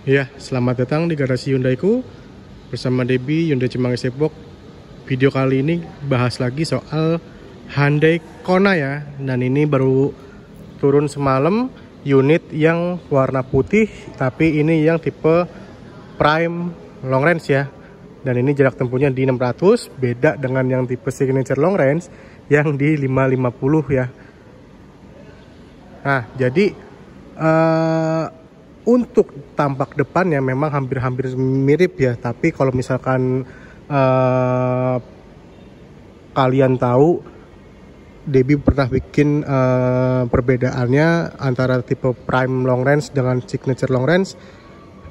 Ya, selamat datang di garasi Hyundai-ku bersama Debbie Hyundai Cimanggis Depok. Video kali ini bahas lagi soal Hyundai Kona ya. Dan ini baru turun semalam, unit yang warna putih, tapi ini yang tipe Prime Long Range ya. Dan ini jarak tempuhnya di 600, beda dengan yang tipe Signature Long Range yang di 550 ya. Nah, jadi untuk tampak depannya memang hampir-hampir mirip ya, tapi kalau misalkan kalian tahu, Debbie pernah bikin perbedaannya antara tipe Prime Long Range dengan Signature Long Range,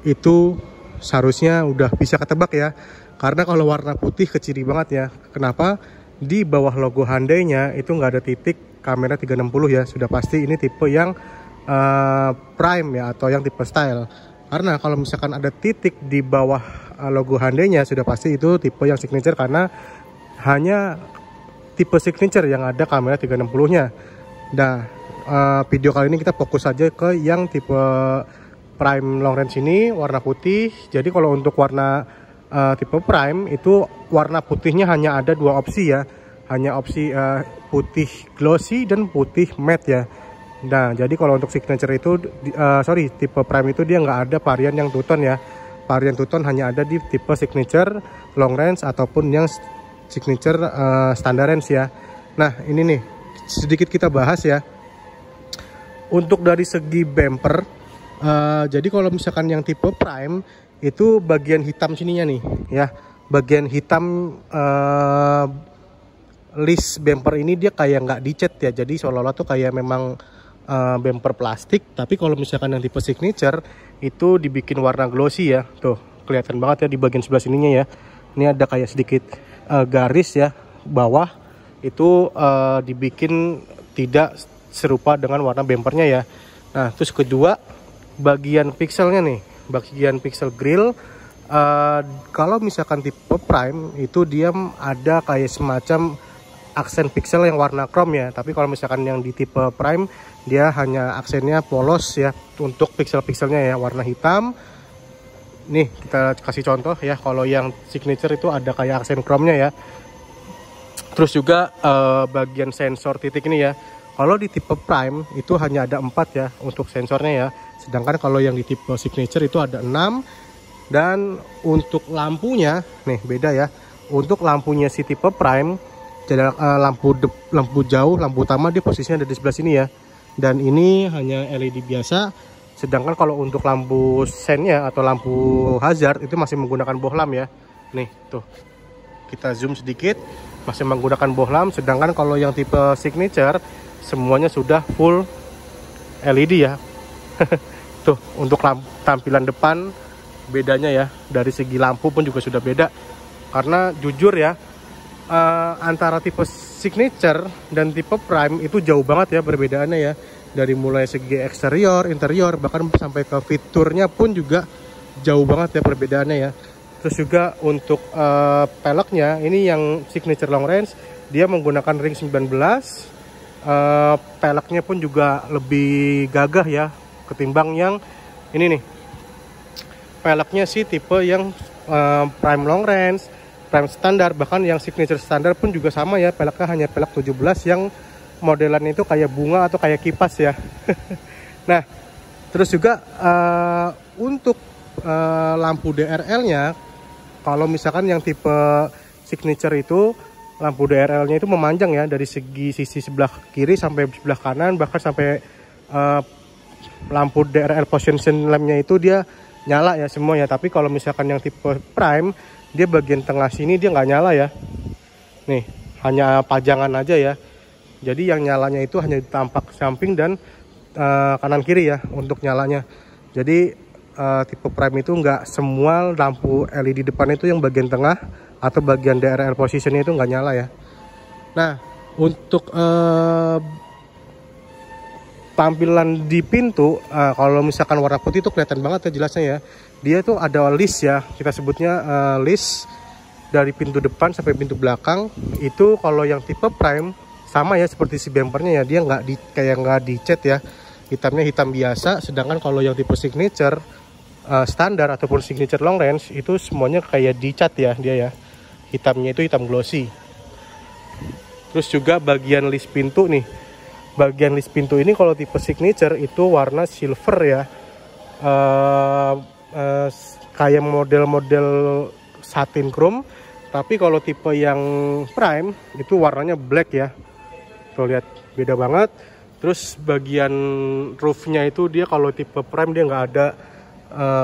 itu seharusnya udah bisa ketebak ya, karena kalau warna putih keciri banget ya. Kenapa? Di bawah logo Hyundai-nya itu nggak ada titik kamera 360 ya, sudah pasti ini tipe yang Prime ya, atau yang tipe Style. Karena kalau misalkan ada titik di bawah logo Hyundai-nya, sudah pasti itu tipe yang Signature, karena hanya tipe Signature yang ada kamera 360-nya. Nah, video kali ini kita fokus saja ke yang tipe Prime Long Range ini, warna putih. Jadi kalau untuk warna tipe Prime itu warna putihnya hanya ada dua opsi ya, hanya opsi putih glossy dan putih matte ya. Nah, jadi kalau untuk Signature itu, tipe Prime itu dia nggak ada varian yang two-tone ya. Varian two-tone hanya ada di tipe Signature Long Range ataupun yang Signature Standard Range ya. Nah, ini nih sedikit kita bahas ya. Untuk dari segi bumper, jadi kalau misalkan yang tipe Prime itu bagian hitam sininya nih ya. Bagian hitam list bumper ini dia kayak nggak dicat ya. Jadi seolah-olah tuh kayak memang bumper plastik, tapi kalau misalkan yang tipe Signature itu dibikin warna glossy ya. Tuh, kelihatan banget ya di bagian sebelah sininya ya. Ini ada kayak sedikit garis ya bawah, itu dibikin tidak serupa dengan warna bumpernya ya. Nah, terus kedua, bagian pixelnya nih, bagian pixel grill, kalau misalkan tipe Prime itu dia ada kayak semacam aksen pixel yang warna chrome ya, tapi kalau misalkan yang di tipe Prime dia hanya aksennya polos ya, untuk pixel-pixelnya ya warna hitam. Nih kita kasih contoh ya, kalau yang Signature itu ada kayak aksen chrome-nya ya. Terus juga bagian sensor titik ini ya, kalau di tipe Prime itu hanya ada 4 ya untuk sensornya ya, sedangkan kalau yang di tipe Signature itu ada 6. Dan untuk lampunya nih beda ya. Untuk lampunya si tipe Prime, jadi lampu jauh, lampu utama dia posisinya ada di sebelah sini ya. Dan ini hanya LED biasa. Sedangkan kalau untuk lampu sennya atau lampu hazard itu masih menggunakan bohlam ya. Nih tuh, kita zoom sedikit, masih menggunakan bohlam. Sedangkan kalau yang tipe Signature semuanya sudah full LED ya. Tuh, untuk tampilan depan bedanya ya, dari segi lampu pun juga sudah beda. Karena jujur ya, antara tipe Signature dan tipe Prime itu jauh banget ya perbedaannya ya. Dari mulai segi eksterior, interior, bahkan sampai ke fiturnya pun juga jauh banget ya perbedaannya ya. Terus juga untuk peleknya, ini yang Signature Long Range dia menggunakan ring 19. Peleknya pun juga lebih gagah ya ketimbang yang ini nih. Peleknya sih tipe yang Prime Long Range, Prime Standard, bahkan yang Signature Standard pun juga sama ya, peleknya hanya pelek 17 yang modelan itu kayak bunga atau kayak kipas ya. Nah, terus juga untuk lampu DRL-nya, kalau misalkan yang tipe Signature itu lampu DRL-nya itu memanjang ya, dari sisi sebelah kiri sampai sebelah kanan, bahkan sampai lampu DRL position lamp-nya itu dia nyala ya semuanya. Tapi kalau misalkan yang tipe Prime, dia bagian tengah sini dia nggak nyala ya. Nih, hanya pajangan aja ya. Jadi yang nyalanya itu hanya tampak samping dan kanan kiri ya untuk nyalanya. Jadi tipe Prime itu nggak semua lampu LED depan itu yang bagian tengah atau bagian DRL positionnya itu nggak nyala ya. Nah, untuk tampilan di pintu, kalau misalkan warna putih itu kelihatan banget ya jelasnya ya. Dia tuh ada list ya, kita sebutnya list dari pintu depan sampai pintu belakang. Itu kalau yang tipe Prime sama ya seperti si bumpernya ya, dia nggak dicat ya, hitamnya hitam biasa. Sedangkan kalau yang tipe Signature standar ataupun signature long range itu semuanya kayak dicat ya dia ya. Hitamnya itu hitam glossy. Terus juga bagian list pintu nih. Bagian list pintu ini kalau tipe signature itu warna silver ya. Kayak model-model satin chrome. Tapi kalau tipe yang prime itu warnanya black ya. Tuh lihat beda banget. Terus bagian roofnya itu dia kalau tipe prime dia nggak ada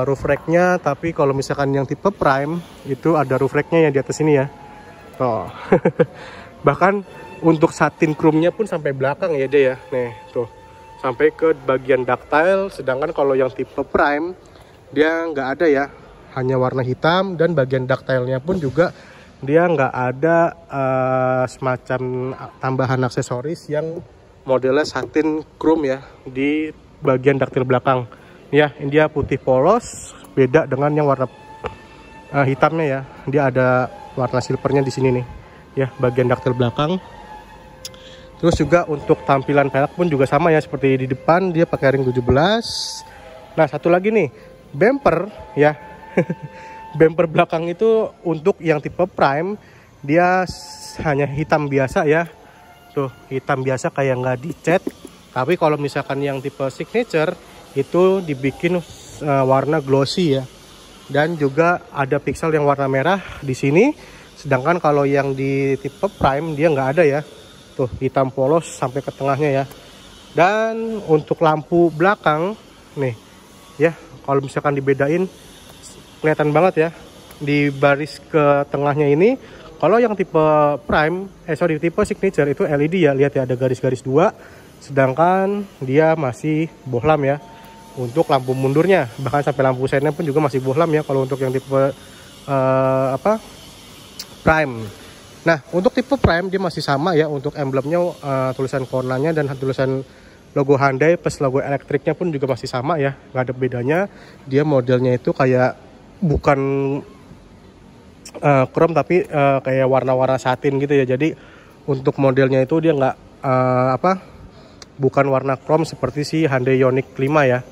roof racknya. Tapi kalau misalkan yang tipe prime itu ada roof racknya yang di atas ini ya. Tuh. Bahkan untuk satin chrome-nya pun sampai belakang ya dia ya. Nih tuh sampai ke bagian ductile. Sedangkan kalau yang tipe prime dia nggak ada ya. Hanya warna hitam dan bagian ductile-nya pun juga dia nggak ada semacam tambahan aksesoris yang modelnya satin chrome ya di bagian ductile belakang. Ya, ini dia putih polos, beda dengan yang warna hitamnya ya. Dia ada warna silvernya di sini nih, ya bagian ductile belakang. Terus juga untuk tampilan velg pun juga sama ya seperti di depan dia pakai ring 17. Nah satu lagi nih bumper ya. Bumper belakang itu untuk yang tipe prime dia hanya hitam biasa ya. Tuh hitam biasa kayak nggak dicat. Tapi kalau misalkan yang tipe signature itu dibikin warna glossy ya. Dan juga ada pixel yang warna merah di sini. Sedangkan kalau yang di tipe prime dia nggak ada ya. Tuh hitam polos sampai ke tengahnya ya. Dan untuk lampu belakang nih ya, kalau misalkan dibedain kelihatan banget ya di baris ke tengahnya ini. Kalau yang tipe prime tipe signature itu LED ya, lihat ya ada garis-garis dua, sedangkan dia masih bohlam ya untuk lampu mundurnya, bahkan sampai lampu seinnya pun juga masih bohlam ya kalau untuk yang tipe prime. Nah untuk tipe prime dia masih sama ya, untuk emblemnya tulisan Kona-nya dan tulisan logo Hyundai plus logo elektriknya pun juga masih sama ya, nggak ada bedanya. Dia modelnya itu kayak bukan chrome tapi kayak warna-warna satin gitu ya. Jadi untuk modelnya itu dia nggak bukan warna chrome seperti si Hyundai Ioniq 5 ya.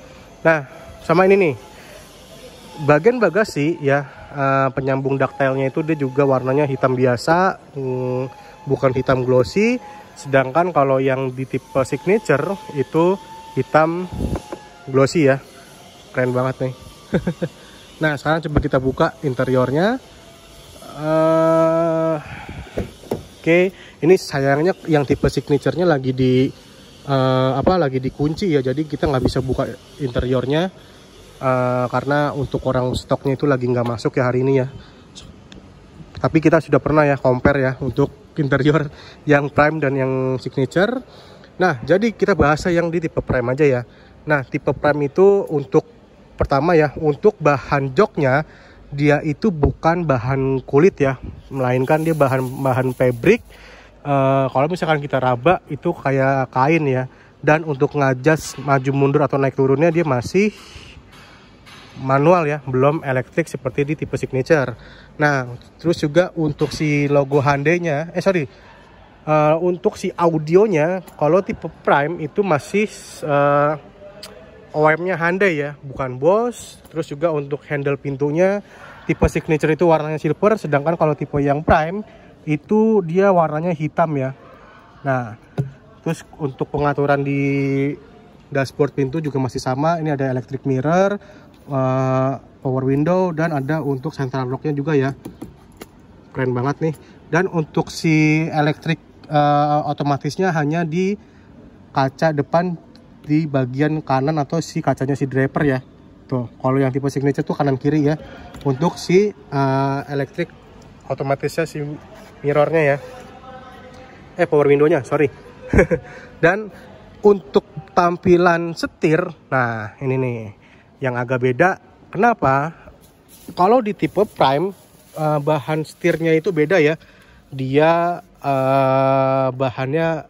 Nah sama ini nih bagian bagasi ya, penyambung ductile-nya itu dia juga warnanya hitam biasa, bukan hitam glossy. Sedangkan kalau yang di tipe signature itu hitam glossy ya, keren banget nih. Nah sekarang coba kita buka interiornya. Oke, ini sayangnya yang tipe signature-nya lagi di lagi dikunci ya, jadi kita nggak bisa buka interiornya karena untuk orang stoknya itu lagi nggak masuk ya hari ini ya. Tapi kita sudah pernah ya compare ya untuk interior yang prime dan yang signature. Nah jadi kita bahas yang di tipe prime aja ya. Nah tipe prime itu untuk pertama ya, untuk bahan joknya dia itu bukan bahan kulit ya, melainkan dia bahan fabric. Kalau misalkan kita raba itu kayak kain ya. Dan untuk ngajas maju mundur atau naik turunnya dia masih manual ya, belum elektrik seperti di tipe signature. Nah terus juga untuk si logo Hyundai-nya untuk si audionya kalau tipe prime itu masih OEM-nya Hyundai ya, bukan Bose. Terus juga untuk handle pintunya tipe signature itu warnanya silver, sedangkan kalau tipe yang prime itu dia warnanya hitam ya. Nah terus untuk pengaturan di dashboard pintu juga masih sama. Ini ada electric mirror, power window, dan ada untuk central lock-nya juga ya, keren banget nih. Dan untuk si elektrik otomatisnya hanya di kaca depan di bagian kanan atau si kacanya si driver ya. Tuh kalau yang tipe signature tuh kanan kiri ya untuk si elektrik otomatisnya si mirrornya ya, power window-nya sorry. Dan untuk tampilan setir, nah ini nih yang agak beda. Kenapa? Kalau di tipe prime bahan setirnya itu beda ya, dia bahannya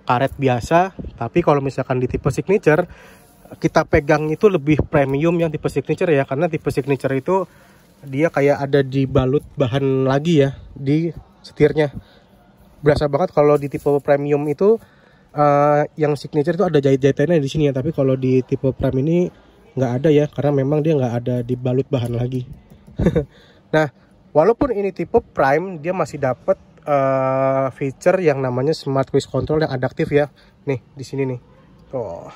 karet biasa. Tapi kalau misalkan di tipe signature kita pegang itu lebih premium yang tipe signature ya, karena tipe signature itu dia kayak ada dibalut bahan lagi ya di setirnya. Berasa banget kalau di tipe premium itu yang signature itu ada jahit-jahitannya di sini ya, tapi kalau di tipe prime ini nggak ada ya, karena memang dia nggak ada dibalut bahan lagi. Nah, walaupun ini tipe Prime, dia masih dapat feature yang namanya Smart Cruise Control yang adaptif ya. Nih di sini nih. Oh.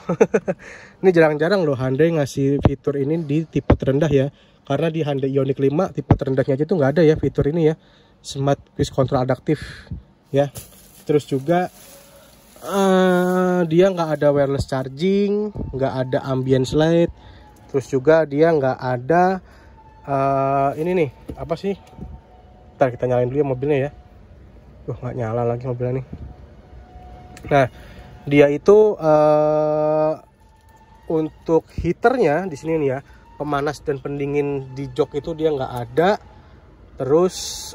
Ini jarang-jarang loh Hyundai ngasih fitur ini di tipe terendah ya. Karena di Hyundai Ioniq 5 tipe terendahnya aja tuh nggak ada ya fitur ini ya, Smart Cruise Control adaptif ya. Terus juga dia nggak ada wireless charging, nggak ada ambience light. Terus juga dia nggak ada ini nih apa sih? Ntar kita nyalain dulu ya mobilnya ya. Nggak nyala lagi mobilnya nih. Nah, dia itu untuk heaternya di sini nih ya, pemanas dan pendingin di jok itu dia nggak ada. Terus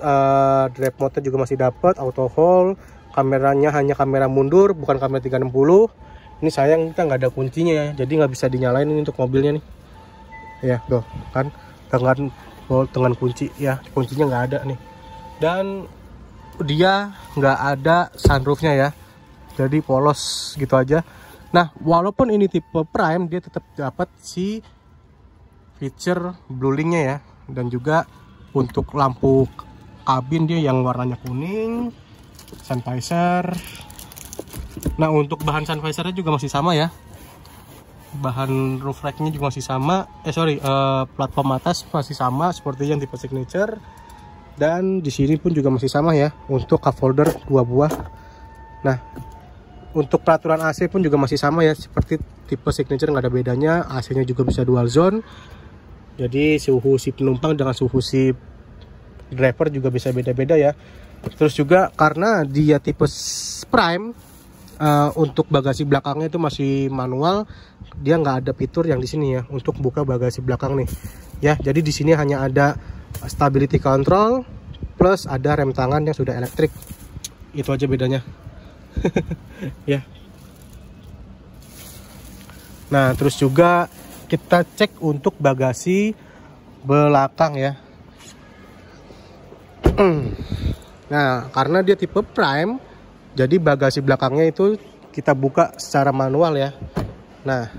drive mode juga masih dapat, auto hold, kameranya hanya kamera mundur bukan kamera 360. Ini sayang kita nggak ada kuncinya ya, jadi nggak bisa dinyalain ini untuk mobilnya nih ya, tuh kan dengan kunci ya, kuncinya nggak ada nih. Dan dia nggak ada sunroofnya ya, jadi polos gitu aja. Nah, walaupun ini tipe Prime, dia tetap dapat si feature bluelink-nya ya, dan juga untuk lampu kabin dia yang warnanya kuning, sun visor. Nah, untuk bahan sun visornya juga masih sama ya, bahan roof rack-nya juga masih sama. Platform atas masih sama seperti yang tipe Signature. Dan di sini pun juga masih sama ya, untuk cup holder 2 buah. Nah, untuk peraturan AC pun juga masih sama ya, seperti tipe Signature, nggak ada bedanya. AC-nya juga bisa dual zone. Jadi suhu si penumpang dengan suhu si driver juga bisa beda-beda ya. Terus juga karena dia tipe Prime, untuk bagasi belakangnya itu masih manual, dia nggak ada fitur yang di sini ya untuk buka bagasi belakang nih ya. Jadi di sini hanya ada stability control plus ada rem tangan yang sudah elektrik. Itu aja bedanya. Ya. Nah, terus juga kita cek untuk bagasi belakang ya. Nah, karena dia tipe Prime, jadi bagasi belakangnya itu kita buka secara manual ya. Nah,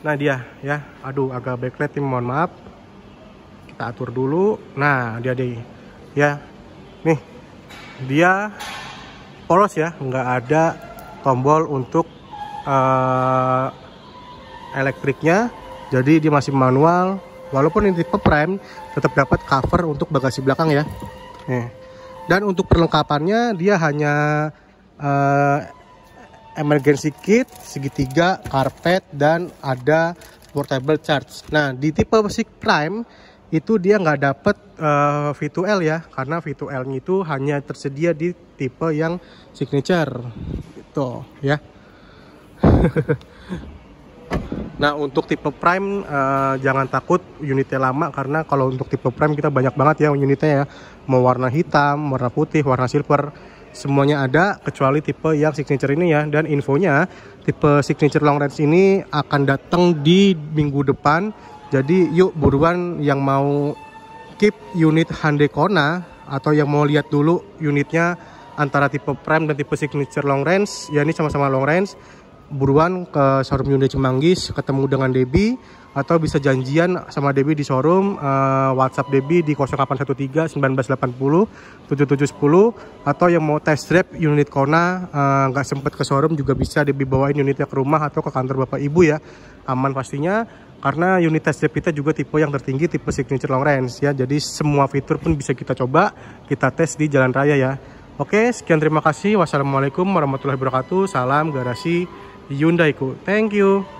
nah dia ya. Aduh, agak backlight nih, mohon maaf. Kita atur dulu. Nah, dia deh ya. Nih, dia polos ya, nggak ada tombol untuk elektriknya. Jadi dia masih manual. Walaupun ini tipe Prime, tetap dapat cover untuk bagasi belakang ya. Nih. Dan untuk perlengkapannya dia hanya emergency kit, segitiga, karpet, dan ada portable charge. Nah, di tipe Prime itu dia nggak dapat V2L ya, karena V2L-nya itu hanya tersedia di tipe yang Signature gitu ya. Nah, untuk tipe Prime jangan takut unitnya lama, karena kalau untuk tipe Prime kita banyak banget ya unitnya ya. Mau warna hitam, warna putih, warna silver, semuanya ada kecuali tipe yang Signature ini ya. Dan infonya tipe Signature long range ini akan datang di minggu depan. Jadi yuk buruan yang mau keep unit Hyundai Kona atau yang mau lihat dulu unitnya antara tipe Prime dan tipe Signature long range, ya ini sama-sama long range, buruan ke showroom Hyundai Cimanggis, ketemu dengan Debbie, atau bisa janjian sama Debbie di showroom. WhatsApp Debbie di 0813 1980 7710. Atau yang mau test drive unit Kona nggak sempet ke showroom juga bisa Debbie bawain unitnya ke rumah atau ke kantor bapak ibu ya, aman pastinya. Karena unit test drive kita juga tipe yang tertinggi, tipe Signature long range ya. Jadi semua fitur pun bisa kita coba, kita tes di jalan raya ya. Oke, sekian, terima kasih. Wassalamualaikum warahmatullahi wabarakatuh. Salam garasi Hyundai ku. Thank you.